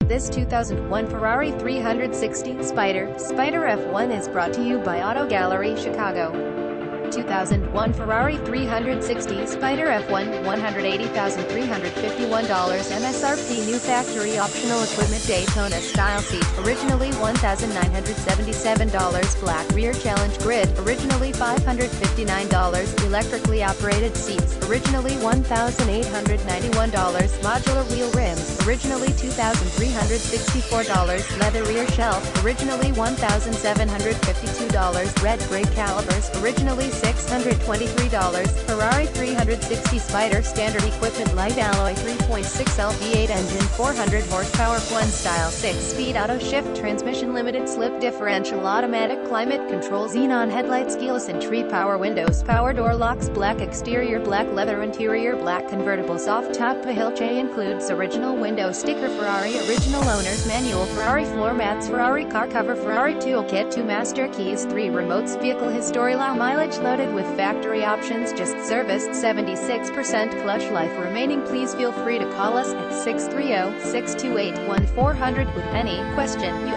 This 2001 Ferrari 360 Spider F1 is brought to you by Auto Gallery Chicago. 2001 Ferrari 360 Spider F1, $180,351 MSRP. New factory optional equipment. Daytona style seat, originally $1,977. Black rear challenge grid, originally $559. Electrically operated seats, originally $1,891. Modular wheel rims, originally $2,364. Leather rear shelf, originally $1,752. Red brake calipers, originally $623. Ferrari 360 Spider standard equipment. Light alloy 3.6L V8 engine, 400 horsepower. 1 style 6-speed auto shift transmission. Limited slip differential. Automatic climate control. Xenon headlights. Keyless entry. Power windows. Power door locks. Black exterior. Black leather interior. Black convertible soft top. Vehicle includes original window sticker. Ferrari original owner's manual. Ferrari floor mats. Ferrari car cover. Ferrari toolkit. 2 master keys. 3 remotes. Vehicle history. Low mileage. Loaded with factory options. Just serviced 76%. Clutch life remaining. Please feel free to call us at 630-628-1400 with any question you